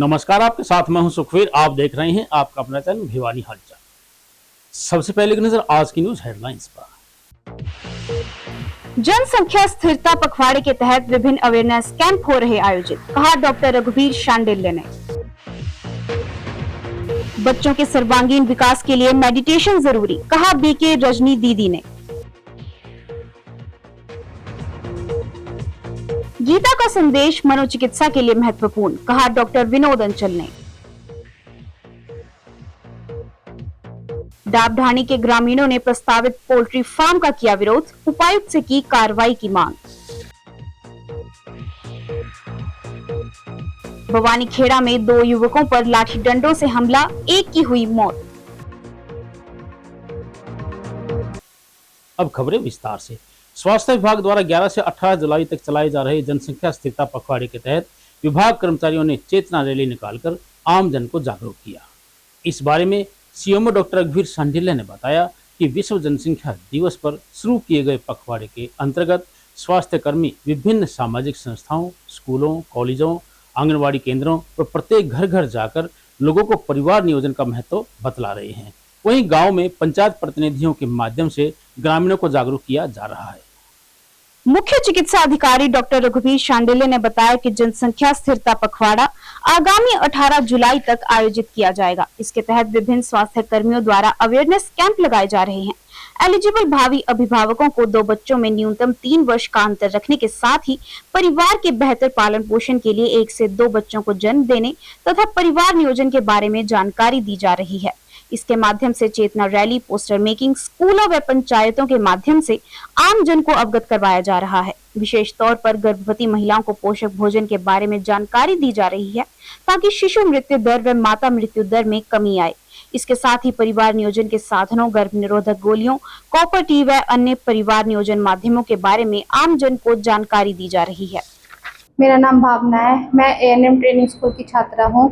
नमस्कार, आपके साथ मैं हूं सुखवीर। आप देख रहे हैं आपका अपना चैनल भिवानी हालचाल। सबसे पहले की नजर आज की न्यूज हेडलाइंस पर। जनसंख्या स्थिरता पखवाड़े के तहत विभिन्न अवेयरनेस कैंप हो रहे आयोजित, कहा डॉक्टर रघुवीर शांडिल्य ने। बच्चों के सर्वांगीण विकास के लिए मेडिटेशन जरूरी, कहा बीके रजनी दीदी ने। गीता का संदेश मनोचिकित्सा के लिए महत्वपूर्ण, कहा डॉक्टर विनोद अंचल ने। डाबढाणी के ग्रामीणों ने प्रस्तावित पोल्ट्री फार्म का किया विरोध, उपायुक्त से की कार्रवाई की मांग। भवानीखेड़ा में 2 युवकों पर लाठी डंडों से हमला, एक की हुई मौत। अब खबरें विस्तार से। स्वास्थ्य विभाग द्वारा 11 से 18 जुलाई तक चलाए जा रहे जनसंख्या स्थिरता पखवाड़े के तहत विभाग कर्मचारियों ने चेतना रैली निकालकर आम जन को जागरूक किया। इस बारे में सीएमओ डॉक्टर रघुवीर शांडिल्य ने बताया कि विश्व जनसंख्या दिवस पर शुरू किए गए पखवाड़े के अंतर्गत स्वास्थ्य कर्मी विभिन्न सामाजिक संस्थाओं, स्कूलों, कॉलेजों, आंगनबाड़ी केंद्रों और प्रत्येक घर घर जाकर लोगों को परिवार नियोजन का महत्व बतला रहे हैं। वहीं गांव में पंचायत प्रतिनिधियों के माध्यम से ग्रामीणों को जागरूक किया जा रहा है। मुख्य चिकित्सा अधिकारी डॉक्टर रघुवीर शांडिल्य ने बताया कि जनसंख्या स्थिरता पखवाड़ा आगामी 18 जुलाई तक आयोजित किया जाएगा। इसके तहत विभिन्न स्वास्थ्य कर्मियों द्वारा अवेयरनेस कैंप लगाए जा रहे हैं। एलिजिबल भावी अभिभावकों को 2 बच्चों में न्यूनतम 3 वर्ष का अंतर रखने के साथ ही परिवार के बेहतर पालन पोषण के लिए 1 से 2 बच्चों को जन्म देने तथा परिवार नियोजन के बारे में जानकारी दी जा रही है। इसके माध्यम से चेतना रैली, पोस्टर मेकिंग, स्कूलों व पंचायतों के माध्यम से आम जन को अवगत करवाया जा रहा है। विशेष तौर पर गर्भवती महिलाओं को पोषक भोजन के बारे में जानकारी दी जा रही है ताकि शिशु मृत्यु दर व माता मृत्यु दर में कमी आए। इसके साथ ही परिवार नियोजन के साधनों, गर्भ निरोधक गोलियों, कॉपर टी व अन्य परिवार नियोजन माध्यमों के बारे में आम जन को जानकारी दी जा रही है। मेरा नाम भावना है, मैं एएनएम ट्रेनिंग स्कूल की छात्रा हूँ।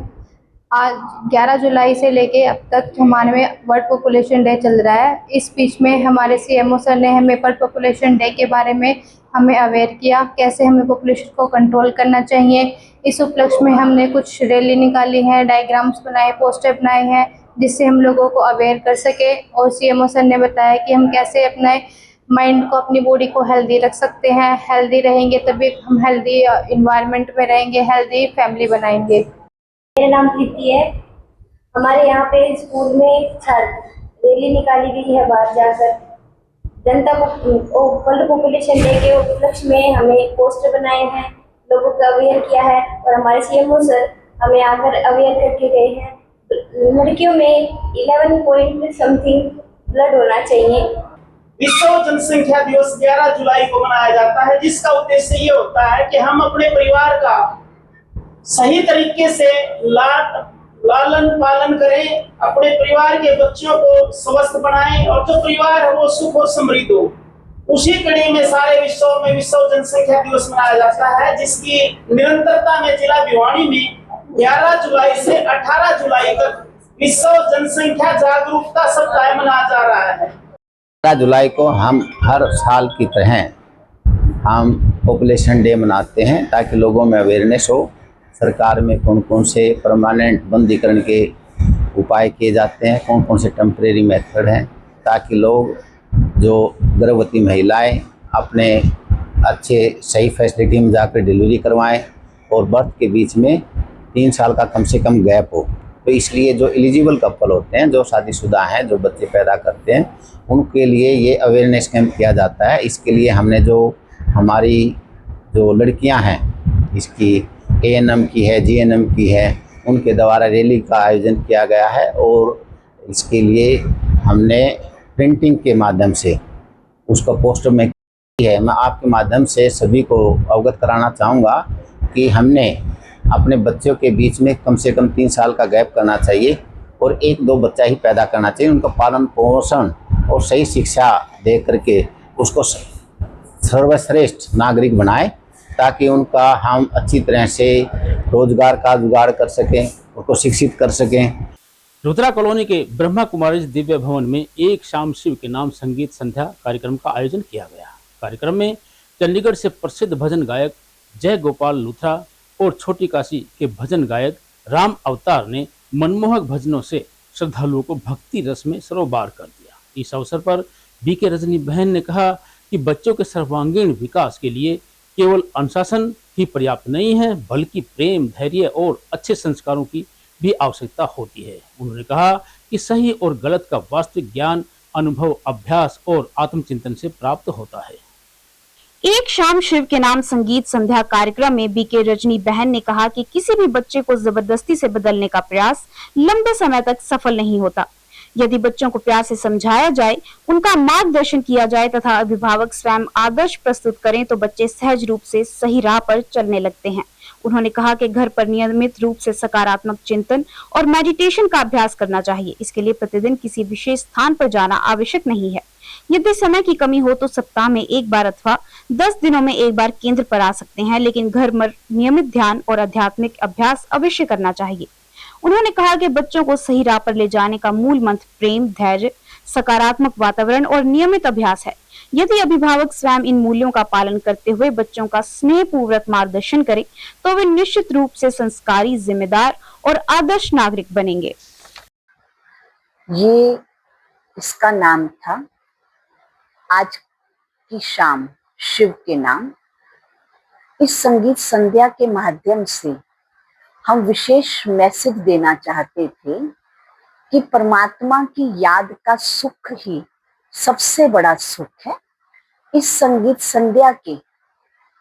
आज 11 जुलाई से लेके अब तक 99वां वर्ल्ड पॉपुलेशन डे चल रहा है। इस बीच में हमारे सीएमओ सर ने हमें वर्ल्ड पॉपुलेशन डे के बारे में हमें अवेयर किया, कैसे हमें पॉपुलेशन को कंट्रोल करना चाहिए। इस उपलक्ष्य में हमने कुछ रैली निकाली है, डायग्राम्स बनाए, पोस्टर बनाए हैं, जिससे हम लोगों को अवेयर कर सके। और सीएमओ सर ने बताया कि हम कैसे अपने माइंड को, अपनी बॉडी को हेल्दी रख सकते हैं। हेल्दी रहेंगे तभी हम हेल्दी इन्वायरमेंट में रहेंगे, हेल्दी फैमिली बनाएंगे। मेरा नाम प्रीति है। हमारे यहाँ पे स्कूल में रैली निकाली गई है। बाहर जाकर जनता को वर्ल्ड पॉपुलेशन डे के उपलक्ष्य में हमें पोस्टर बनाए हैं, लोगों को अवेयर किया है। और हमारे सीएमओ सर हमें आकर अवेयर करके गए हैं। लड़कियों में 11 पॉइंट समथिंग ब्लड होना चाहिए। विश्व जनसंख्या दिवस 11 जुलाई को मनाया जाता है, जिसका उद्देश्य ये होता है कि हम अपने परिवार का सही तरीके से लालन पालन करें, अपने परिवार के बच्चों को स्वस्थ बनाएं और जो परिवार है वो सुख और समृद्ध हो। उसी कड़ी में सारे विश्व में विश्व जनसंख्या दिवस मनाया जाता है, जिसकी निरंतरता में जिला भिवानी में 11 जुलाई से 18 जुलाई तक विश्व जनसंख्या जागरूकता सप्ताह मनाया जा रहा है। 11 जुलाई को हम हर साल की तरह हम पॉपुलेशन डे मनाते हैं ताकि लोगों में अवेयरनेस हो। सरकार में कौन कौन से परमानेंट बंदीकरण के उपाय किए जाते हैं, कौन कौन से टेम्परेरी मेथड हैं, ताकि लोग जो गर्भवती महिलाएं अपने अच्छे सही फैसिलिटी में जाकर डिलीवरी करवाएं और बर्थ के बीच में 3 साल का कम से कम गैप हो। तो इसलिए जो एलिजिबल कपल होते हैं, जो शादीशुदा हैं, जो बच्चे पैदा करते हैं, उनके लिए ये अवेयरनेस कैंप किया जाता है। इसके लिए हमने जो हमारी जो लड़कियां हैं, इसकी एएनएम की है, जीएनएम की है, उनके द्वारा रैली का आयोजन किया गया है। और इसके लिए हमने प्रिंटिंग के माध्यम से उसका पोस्टर में किया है। मैं आपके माध्यम से सभी को अवगत कराना चाहूँगा कि हमने अपने बच्चों के बीच में कम से कम 3 साल का गैप करना चाहिए और 1-2 बच्चा ही पैदा करना चाहिए। उनका पालन पोषण और सही शिक्षा दे करके उसको सर्वश्रेष्ठ नागरिक बनाए, ताकि उनका हम अच्छी तरह से रोजगार का जुगाड़ कर सकें, उनको शिक्षित कर सकें। रुद्रा कॉलोनी के ब्रह्मा कुमारी दिव्य भवन में एक शाम शिव के नाम संगीत संध्या कार्यक्रम का आयोजन किया गया। कार्यक्रम में चंडीगढ़ से प्रसिद्ध भजन गायक जय गोपाल लूथरा और छोटी काशी के भजन गायक राम अवतार ने मनमोहक भजनों से श्रद्धालुओं को भक्ति रस में सरोबार कर दिया। इस अवसर पर बीके रजनी बहन ने कहा कि बच्चों के सर्वांगीण विकास के लिए केवल अनुशासन ही पर्याप्त नहीं है, बल्कि प्रेम, धैर्य और अच्छे संस्कारों की भी आवश्यकता होती है। उन्होंने कहा कि सही और गलत का वास्तविक ज्ञान अनुभव, अभ्यास और आत्मचिंतन से प्राप्त होता है। एक शाम शिव के नाम संगीत संध्या कार्यक्रम में बीके रजनी बहन ने कहा कि किसी भी बच्चे को जबरदस्ती से बदलने का प्रयास लंबे समय तक सफल नहीं होता। यदि बच्चों को प्यार से समझाया जाए, उनका मार्गदर्शन किया जाए तथा अभिभावक स्वयं आदर्श प्रस्तुत करें तो बच्चे सहज रूप से सही राह पर चलने लगते हैं। उन्होंने कहा कि घर पर नियमित रूप से सकारात्मक चिंतन और मेडिटेशन का अभ्यास करना चाहिए। इसके लिए प्रतिदिन किसी विशेष स्थान पर जाना आवश्यक नहीं है। यदि समय की कमी हो तो सप्ताह में एक बार अथवा 10 दिनों में एक बार केंद्र पर आ सकते हैं, लेकिन घर में नियमित ध्यान और आध्यात्मिक अभ्यास अवश्य करना चाहिए। उन्होंने कहा कि बच्चों को सही राह पर ले जाने का मूल मंत्र प्रेम, धैर्य, सकारात्मक वातावरण और नियमित अभ्यास है। यदि अभिभावक स्वयं इन मूल्यों का पालन करते हुए बच्चों का स्नेहपूर्वक मार्गदर्शन करें तो वे निश्चित रूप से संस्कारी, जिम्मेदार और आदर्श नागरिक बनेंगे। ये इसका नाम था आज की शाम शिव के नाम। इस संगीत संध्या के माध्यम से हम विशेष मैसेज देना चाहते थे कि परमात्मा की याद का सुख ही सबसे बड़ा सुख है। इस संगीत संध्या के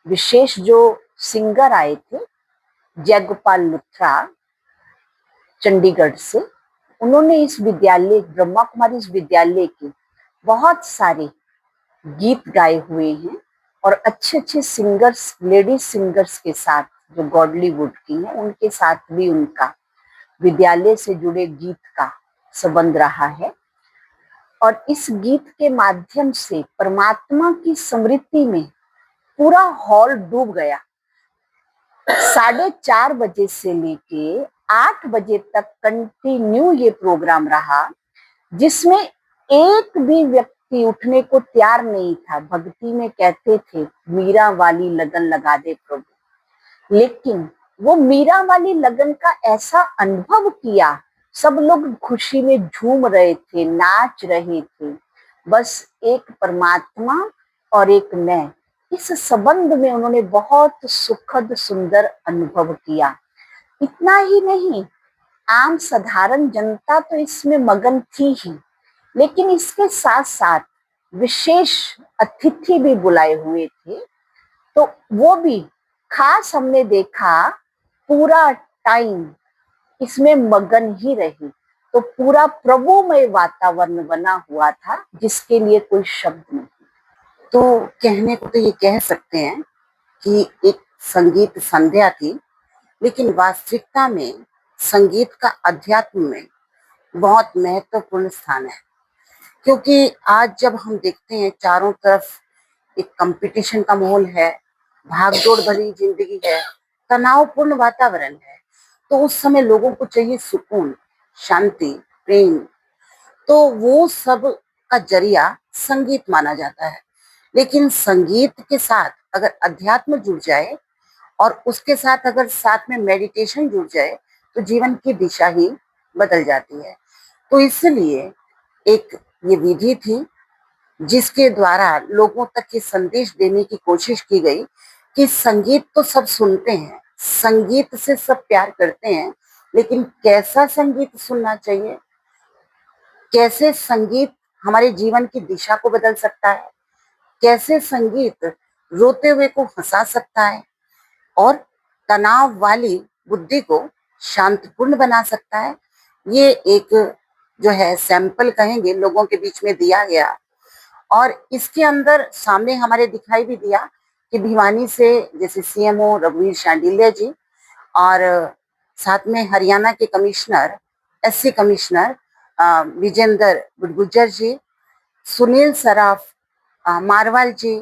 विशेष जो सिंगर आए थे, जयगोपाल लुथरा चंडीगढ़ से, उन्होंने इस विद्यालय, ब्रह्मा कुमारी इस विद्यालय के बहुत सारे गीत गाए हुए हैं और अच्छे अच्छे सिंगर्स, लेडीज सिंगर्स के साथ जो गॉडलीवुड की हैं, उनके साथ भी उनका विद्यालय से जुड़े गीत का संबंध रहा है। और इस गीत के माध्यम से परमात्मा की स्मृति में पूरा हॉल डूब गया। 4:30 बजे से लेके 8 बजे तक कंटिन्यू ये प्रोग्राम रहा, जिसमें एक भी व्यक्ति उठने को तैयार नहीं था। भक्ति में कहते थे मीरा वाली लगन लगा दे प्रभु, लेकिन वो मीरा वाली लगन का ऐसा अनुभव किया, सब लोग खुशी में झूम रहे थे, नाच रहे थे। बस एक परमात्मा और एक मैं, इस संबंध में उन्होंने बहुत सुखद सुंदर अनुभव किया। इतना ही नहीं, आम साधारण जनता तो इसमें मगन थी ही, लेकिन इसके साथ साथ विशेष अतिथि भी बुलाए हुए थे, तो वो भी खास हमने देखा पूरा टाइम इसमें मगन ही रही। तो पूरा प्रभुमय वातावरण बना हुआ था, जिसके लिए कोई शब्द नहीं। तो कहने को तो ये कह सकते हैं कि एक संगीत संध्या थी, लेकिन वास्तविकता में संगीत का अध्यात्म में बहुत महत्वपूर्ण स्थान है। क्योंकि आज जब हम देखते हैं चारों तरफ एक कंपटीशन का माहौल है, भागदौड़ भरी जिंदगी है, तनावपूर्ण वातावरण है, तो उस समय लोगों को चाहिए सुकून, शांति, प्रेम। तो वो सब का जरिया संगीत माना जाता है। लेकिन संगीत के साथ अगर अध्यात्म जुड़ जाए और उसके साथ अगर साथ में मेडिटेशन जुड़ जाए तो जीवन की दिशा ही बदल जाती है। तो इसलिए एक ये विधि थी जिसके द्वारा लोगों तक ये संदेश देने की कोशिश की गई कि संगीत तो सब सुनते हैं, संगीत से सब प्यार करते हैं, लेकिन कैसा संगीत सुनना चाहिए, कैसे संगीत हमारे जीवन की दिशा को बदल सकता है, कैसे संगीत रोते हुए को हंसा सकता है और तनाव वाली बुद्धि को शांतिपूर्ण बना सकता है। ये एक जो है सैंपल कहेंगे लोगों के बीच में दिया गया। और इसके अंदर सामने हमारे दिखाई भी दिया कि भिवानी से जैसे सीएमओ रघुवीर शांडिल्य जी और साथ में हरियाणा के commissioner, SC commissioner Vijender Gurjar ji, Sunil Saraf, Marwal ji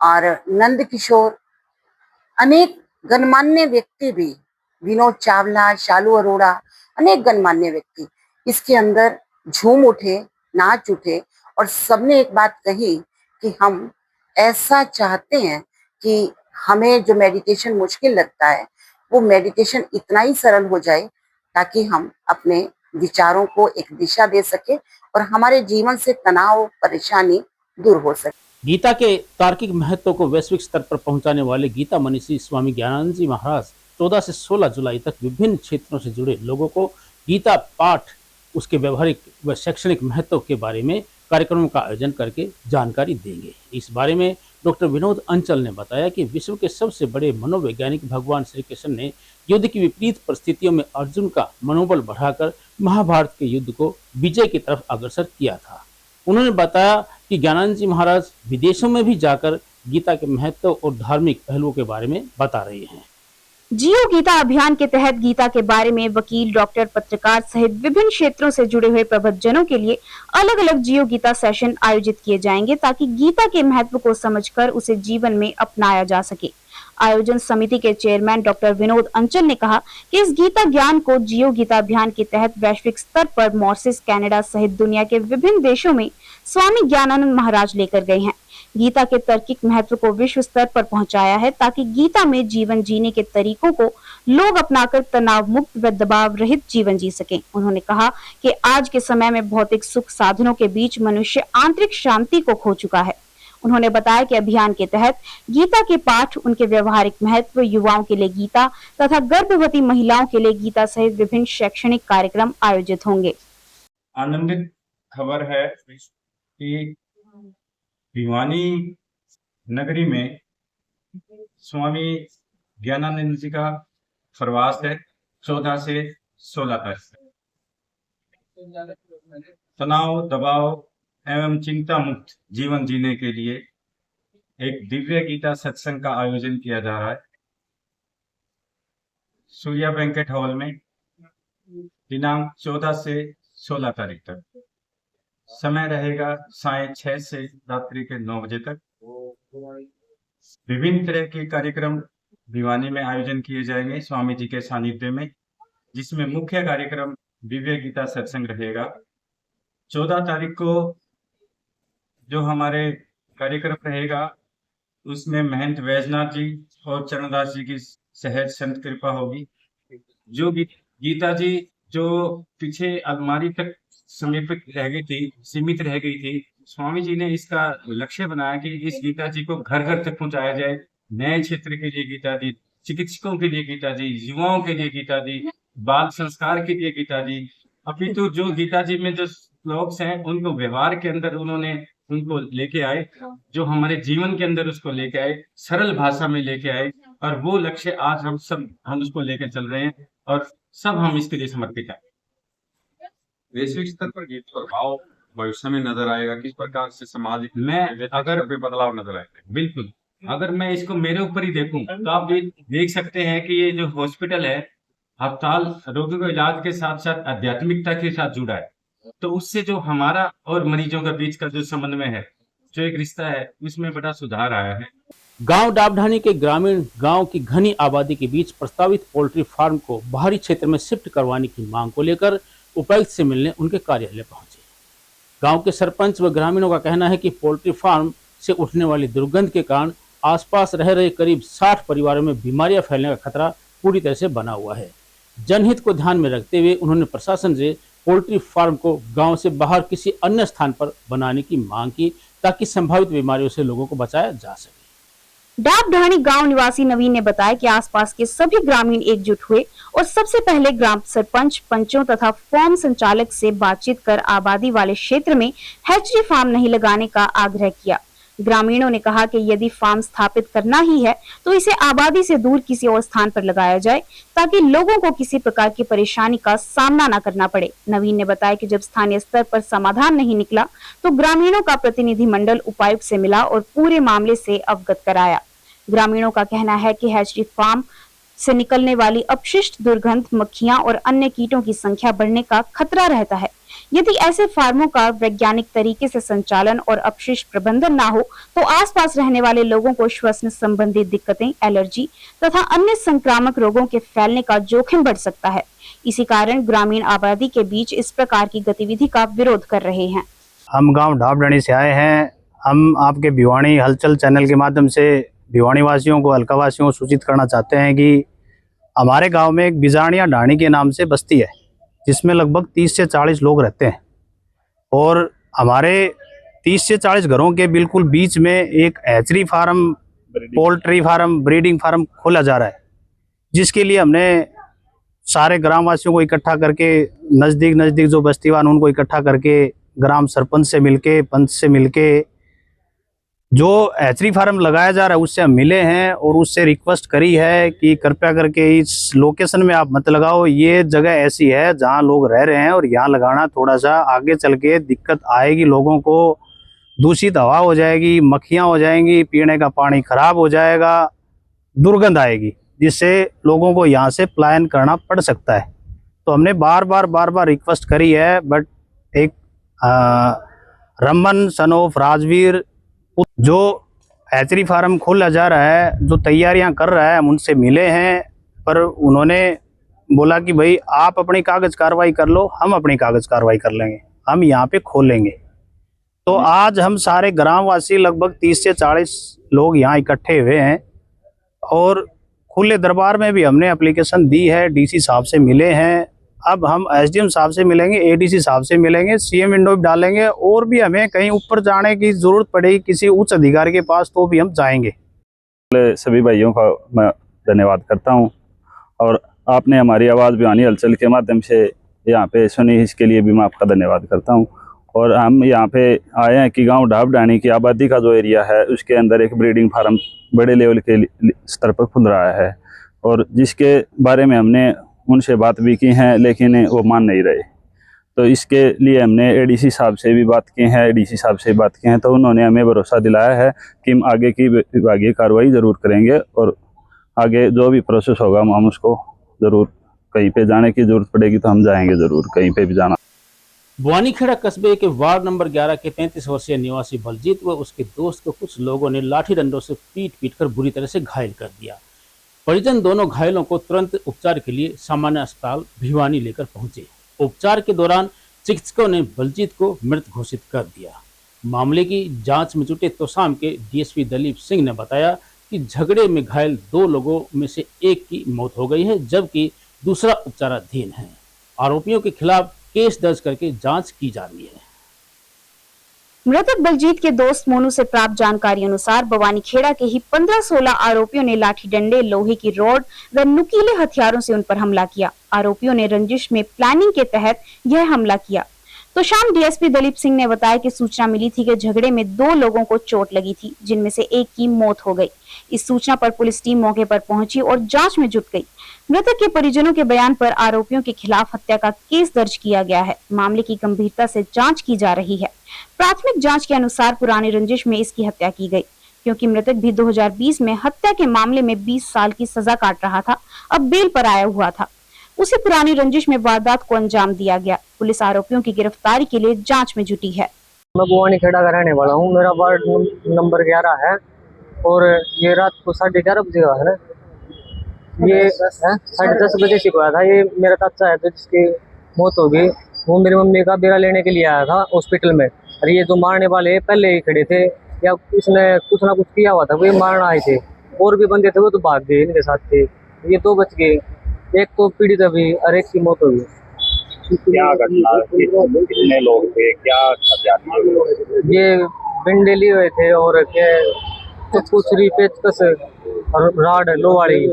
और नंद किशोर, अनेक गणमान्य व्यक्ति भी, विनोद चावला, शालू अरोड़ा, अनेक गणमान्य व्यक्ति इसके अंदर झूम उठे, नाच उठे और सबने एक बात कही कि हम ऐसा चाहते हैं कि हमें जो मेडिटेशन मुश्किल लगता है वो मेडिटेशन इतना ही सरल हो जाए ताकि हम अपने विचारों को एक दिशा दे सके और हमारे जीवन से तनाव परेशानी दूर हो सके। गीता के तार्किक महत्व को वैश्विक स्तर पर पहुंचाने वाले गीता मनीषी स्वामी ज्ञानानंद जी महाराज 14 से 16 जुलाई तक विभिन्न क्षेत्रों से जुड़े लोगों को गीता पाठ, उसके व्यवहारिक व शैक्षणिक महत्व के बारे में कार्यक्रमों का आयोजन करके जानकारी देंगे। इस बारे में डॉक्टर विनोद अंचल ने बताया कि विश्व के सबसे बड़े मनोवैज्ञानिक भगवान श्री कृष्ण ने युद्ध की विपरीत परिस्थितियों में अर्जुन का मनोबल बढ़ाकर महाभारत के युद्ध को विजय की तरफ अग्रसर किया था। उन्होंने बताया कि ज्ञानानंद जी महाराज विदेशों में भी जाकर गीता के महत्व और धार्मिक पहलुओं के बारे में बता रहे हैं। जियो गीता अभियान के तहत गीता के बारे में वकील, डॉक्टर, पत्रकार सहित विभिन्न क्षेत्रों से जुड़े हुए प्रबुद्धजनों के लिए अलग अलग जियो गीता सेशन आयोजित किए जाएंगे ताकि गीता के महत्व को समझकर उसे जीवन में अपनाया जा सके। आयोजन समिति के चेयरमैन डॉक्टर विनोद अंचल ने कहा कि इस गीता ज्ञान को जियो गीता अभियान के तहत वैश्विक स्तर पर मॉरिशस, कनाडा सहित दुनिया के विभिन्न देशों में स्वामी ज्ञानानंद महाराज लेकर गए हैं। गीता के तार्किक महत्व को विश्व स्तर पर पहुंचाया है ताकि गीता में जीवन जीने के तरीकों को लोग अपनाकर तनाव मुक्त व दबाव रहित जीवन जी सकें। उन्होंने कहा कि आज के समय में भौतिक सुख साधनों के बीच मनुष्य आंतरिक शांति को खो चुका है। उन्होंने बताया कि अभियान के तहत गीता के पाठ, उनके व्यवहारिक महत्व, युवाओं के लिए गीता तथा गर्भवती महिलाओं के लिए गीता सहित विभिन्न शैक्षणिक कार्यक्रम आयोजित होंगे। आनंदित खबर है कि भिवानी नगरी में स्वामी ज्ञानानंद जी का प्रवास है 14 से 16 तक। तनाव, दबाव एवं चिंता मुक्त जीवन जीने के लिए एक दिव्य गीता सत्संग का आयोजन किया जा रहा है सूर्या बैंकेट हॉल में दिनांक 14 से 16 तारीख तक। समय रहेगा साय 6 से रात्रि के 9 बजे तक। विभिन्न तरह के कार्यक्रम भिवानी में आयोजन किए जाएंगे स्वामी जी के सानिध्य में, जिसमें मुख्य कार्यक्रम दिव्य गीता सत्संग रहेगा। 14 तारीख को जो हमारे कार्यक्रम रहेगा उसमें महंत वैजनाथ जी और चरणदास जी की सहज संत कृपा होगी। जो गीता जी जो पीछे अलमारी तक सीमित रह गई थी, स्वामी जी ने इसका लक्ष्य बनाया कि इस गीता जी को घर घर तक पहुंचाया जाए। नए क्षेत्र के लिए गीता जी, चिकित्सकों के लिए गीता जी, युवाओं के लिए गीता जी, बाल संस्कार के लिए गीता जी। अभी तो जो गीता जी में जो श्लोक्स हैं उनको व्यवहार के अंदर उन्होंने उनको लेके आए, जो हमारे जीवन के अंदर उसको लेके आए, सरल भाषा में लेके आए, और वो लक्ष्य आज हम उसको लेकर चल रहे हैं और सब हम इसके लिए समर्पित हैं। वैश्विक स्तर पर गीत प्रभाव भविष्य में नजर आएगा, किस प्रकार से सामाजिक में अगर बदलाव नजर आएगा? बिल्कुल, अगर मैं इसको मेरे ऊपर ही देखूं तो आप देख सकते हैं कि ये जो हॉस्पिटल है अस्पताल रोगियों के इलाज के साथ साथ आध्यात्मिकता के साथ जुड़ा है, तो उससे जो हमारा और मरीजों के बीच का जो समन्वय है, जो एक रिश्ता है, उसमें बड़ा सुधार आया है। गांव डाबढानी के ग्रामीण गांव की घनी आबादी के बीच प्रस्तावित पोल्ट्री फार्म को बाहरी क्षेत्र में शिफ्ट करवाने की मांग को लेकर उपायुक्त से मिलने उनके कार्यालय पहुंचे। गांव के सरपंच व ग्रामीणों का कहना है कि पोल्ट्री फार्म से उठने वाली दुर्गंध के कारण आसपास रह रहे करीब 60 परिवारों में बीमारियां फैलने का खतरा पूरी तरह से बना हुआ है। जनहित को ध्यान में रखते हुए उन्होंने प्रशासन से पोल्ट्री फार्म को गांव से बाहर किसी अन्य स्थान पर बनाने की मांग की ताकि संभावित बीमारियों से लोगों को बचाया जा सके। डाबढाणी गांव निवासी नवीन ने बताया कि आसपास के सभी ग्रामीण एकजुट हुए और सबसे पहले ग्राम सरपंच, पंचों तथा फार्म संचालक से बातचीत कर आबादी वाले क्षेत्र में हैचरी फार्म नहीं लगाने का आग्रह किया। ग्रामीणों ने कहा कि यदि फार्म स्थापित करना ही है तो इसे आबादी से दूर किसी और स्थान पर लगाया जाए ताकि लोगों को किसी प्रकार की परेशानी का सामना न करना पड़े। नवीन ने बताया कि जब स्थानीय स्तर पर समाधान नहीं निकला तो ग्रामीणों का प्रतिनिधिमंडल उपायुक्त से मिला और पूरे मामले से अवगत कराया। ग्रामीणों का कहना है कि हैचरी फार्म से निकलने वाली अपशिष्ट दुर्गंध, मक्खियां और अन्य कीटों की संख्या बढ़ने का खतरा रहता है। यदि ऐसे फार्मों का वैज्ञानिक तरीके से संचालन और अपशिष्ट प्रबंधन ना हो तो आसपास रहने वाले लोगों को श्वसन संबंधी दिक्कतें, एलर्जी तथा अन्य संक्रामक रोगों के फैलने का जोखिम बढ़ सकता है। इसी कारण ग्रामीण आबादी के बीच इस प्रकार की गतिविधि का विरोध कर रहे हैं। हम गांव डाबढाणी से आए हैं। हम आपके भिवानी हलचल चैनल के माध्यम से भिवानी वासियों को, हल्का वासियों को सूचित करना चाहते हैं कि हमारे गांव में एक बिजानिया ढाणी के नाम से बस्ती है, जिसमें लगभग 30 से 40 लोग रहते हैं। और हमारे 30 से 40 घरों के बिल्कुल बीच में एक hatchery farm, poultry farm, breeding farm खोला जा रहा है, जिसके लिए हमने सारे ग्रामवासियों को इकट्ठा करके, नज़दीक जो बस्तीवान उनको इकट्ठा करके, ग्राम सरपंच से मिलके, पंच से मिलके, जो हैचरी फार्म लगाया जा रहा है उससे हम मिले हैं और उससे रिक्वेस्ट करी है कि कृपया करके इस लोकेशन में आप मत लगाओ। ये जगह ऐसी है जहां लोग रह रहे हैं और यहाँ लगाना थोड़ा सा आगे चल के दिक्कत आएगी, लोगों को दूषित हवा हो जाएगी, मक्खियाँ हो जाएंगी, पीने का पानी खराब हो जाएगा, दुर्गंध आएगी, जिससे लोगों को यहाँ से पलायन करना पड़ सकता है। तो हमने बार बार रिक्वेस्ट करी है, बट एक रमन सन ऑफ राजवीर जो हैचरी फार्म खोला जा रहा है, जो तैयारियां कर रहा है, हम उनसे मिले हैं, पर उन्होंने बोला कि भाई आप अपनी कागज कार्रवाई कर लो, हम अपनी कागज कार्रवाई कर लेंगे, हम यहाँ पे खोलेंगे। तो आज हम सारे ग्रामवासी लगभग 30 से 40 लोग यहाँ इकट्ठे हुए हैं और खुले दरबार में भी हमने एप्लीकेशन दी है, डीसी साहब से मिले हैं, अब हम एसडीएम साहब से मिलेंगे, एडीसी साहब से मिलेंगे, सीएम विंडो भी डालेंगे, और भी हमें कहीं ऊपर जाने की जरूरत पड़ेगी किसी उच्च अधिकारी के पास तो भी हम जाएंगे। सभी भाइयों का मैं धन्यवाद करता हूं और आपने हमारी आवाज़ भिवानी हलचल के माध्यम से यहाँ पे सुनी, इसके लिए भी मैं आपका धन्यवाद करता हूं। और हम यहाँ पे आए हैं कि गांव ढाब ढाणी की आबादी का जो एरिया है उसके अंदर एक ब्रीडिंग फार्म बड़े लेवल के स्तर पर खुल रहा है, और जिसके बारे में हमने उनसे बात भी की है, लेकिन वो मान नहीं रहे। तो इसके लिए हमने एडीसी साहब से भी बात की है, डीसी साहब से बात की है, तो उन्होंने हमें भरोसा दिलाया है कि हम आगे की विभागीय कार्रवाई ज़रूर करेंगे और आगे जो भी प्रोसेस होगा हम उसको ज़रूर, कहीं पे जाने की ज़रूरत पड़ेगी तो हम जाएंगे ज़रूर, कहीं पे भी जाना। बुआनीखेड़ा कस्बे के वार्ड नंबर 11 के 33 वर्षीय निवासी बलजीत व उसके दोस्त को कुछ लोगों ने लाठी डंडों से पीट कर बुरी तरह से घायल कर दिया। परिजन दोनों घायलों को तुरंत उपचार के लिए सामान्य अस्पताल भिवानी लेकर पहुंचे। उपचार के दौरान चिकित्सकों ने बलजीत को मृत घोषित कर दिया। मामले की जांच में जुटे तोसाम के डीएसपी दलीप सिंह ने बताया कि झगड़े में घायल 2 लोगों में से एक की मौत हो गई है, जबकि दूसरा उपचाराधीन है। आरोपियों के खिलाफ केस दर्ज करके जांच की जा रही है। मृतक बलजीत के दोस्त मोनू से प्राप्त जानकारी अनुसार बवानीखेड़ा के ही 15-16 आरोपियों ने लाठी डंडे, लोहे की रॉड व नुकीले हथियारों से उन पर हमला किया। आरोपियों ने रंजिश में प्लानिंग के तहत यह हमला किया। तो शाम डीएसपी दलीप सिंह ने बताया कि सूचना मिली थी कि झगड़े में 2 लोगों को चोट लगी थी, जिनमें से एक की मौत हो गई। इस सूचना पर पुलिस टीम मौके पर पहुंची और जांच में जुट गई। मृतक के परिजनों के बयान पर आरोपियों के खिलाफ हत्या का केस दर्ज किया गया है। मामले की गंभीरता से जांच की जा रही है। प्राथमिक जांच के अनुसार पुरानी रंजिश में इसकी हत्या की गई, क्योंकि मृतक भी 2020 में हत्या के मामले में 20 साल की सजा काट रहा था, अब बेल पर आया हुआ था। उसी पुरानी रंजिश में वारदात को अंजाम दिया गया। पुलिस आरोपियों की गिरफ्तारी के लिए जांच में जुटी है। मैं बुआनीखेड़ा का रहने वाला हूँ। मेरा वार्ड नंबर 11 है और ये रात को 11:30 बजे हुआ है ना, ये 10:30 बजे से हुआ था। ये मेरा चाचा है तो जिसकी मौत हो गई, वो मेरी मम्मी का बेरा लेने के लिए आया था हॉस्पिटल में। और ये जो मारने वाले पहले ही खड़े थे, या इसने कुछ ना कुछ किया हुआ था, वो ये मारना आए थे। और भी बंदे थे वो तो भाग गए, इनके साथ थे। ये 2 बच गए, एक तो पीड़ित अभी और एक की मौत हो गई। क्या घटना, कितने लोग थे, क्या ये बिंडे लिए हुए थे और कुचरी, पेचकस और राड लोहाड़ी।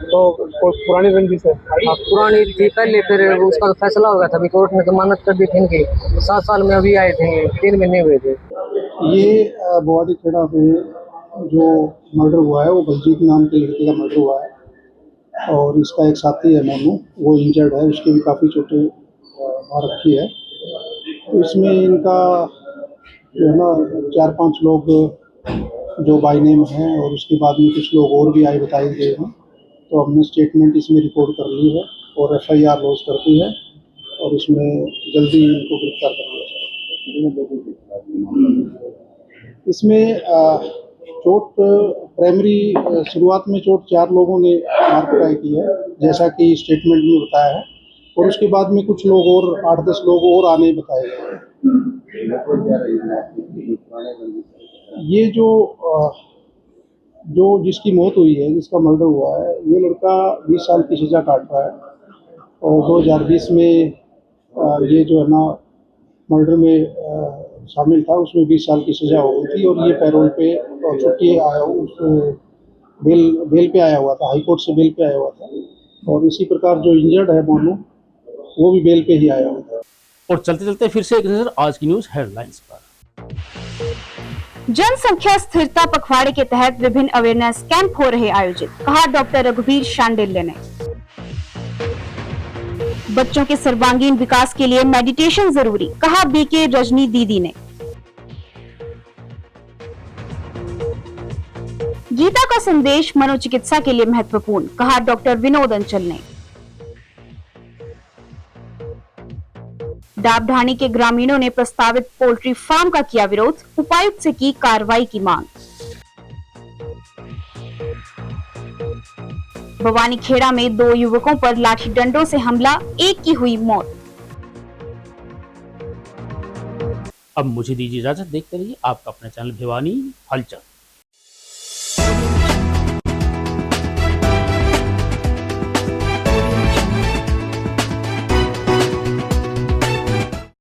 तो पुरानी रंजिश है, पुरानी थी पहले, फिर उसका तो फैसला हो गया था। अभी कोर्ट ने जमानत कर दी थी इनकी, 7 साल में अभी आए थे, 3 महीने हुए थे। ये बुआनीखेड़ा में जो मर्डर हुआ है वो बलजीत नाम के लड़के का मर्डर हुआ है और इसका एक साथी है मोनू, वो इंजर्ड है, उसकी भी काफ़ी चोटें मार रखी है। तो इसमें इनका जो है ना 4-5 लोग जो बाई नेम हैं और उसके बाद में कुछ लोग और भी आए बताए गए हैं। तो हमने स्टेटमेंट इसमें रिकॉर्ड कर ली है और FIR लॉन्च कर दी है और इसमें जल्दी इनको गिरफ्तार कर लिया जाएगा। इसमें चोट प्राइमरी शुरुआत में चोट 4 लोगों ने मार पिटाई की है, जैसा कि स्टेटमेंट में बताया है, और उसके बाद में कुछ लोग और 8-10 लोग और आने बताए गए। ये जो जो जिसकी मौत हुई है, जिसका मर्डर हुआ है, ये लड़का 20 साल की सज़ा काट रहा है और 2020 में ये जो है ना मर्डर में शामिल था, उसमें 20 साल की सज़ा हो गई थी और ये पैरोल पे और छुट्टी आया, उस बेल पे आया हुआ था, हाई कोर्ट से बेल पे आया हुआ था। और इसी प्रकार जो इंजर्ड है मोनू, वो भी बेल पे ही आया हुआ था। और चलते चलते फिर से एक नजर आज की न्यूज हेडलाइंस पर। जनसंख्या स्थिरता पखवाड़े के तहत विभिन्न अवेयरनेस कैंप हो रहे आयोजित, कहा डॉक्टर रघुवीर शांडिल्य ने। बच्चों के सर्वांगीण विकास के लिए मेडिटेशन जरूरी, कहा बीके रजनी दीदी ने। गीता का संदेश मनोचिकित्सा के लिए महत्वपूर्ण, कहा डॉक्टर विनोद अंचल ने। डाबढाणी के ग्रामीणों ने प्रस्तावित पोल्ट्री फार्म का किया विरोध, उपायुक्त से की कार्रवाई की मांग। भवानीखेड़ा में 2 युवकों पर लाठी डंडों से हमला, एक की हुई मौत। अब मुझे दीजिए इजाजत, देखते रहिए आपका अपना चैनल भिवानी हलचल।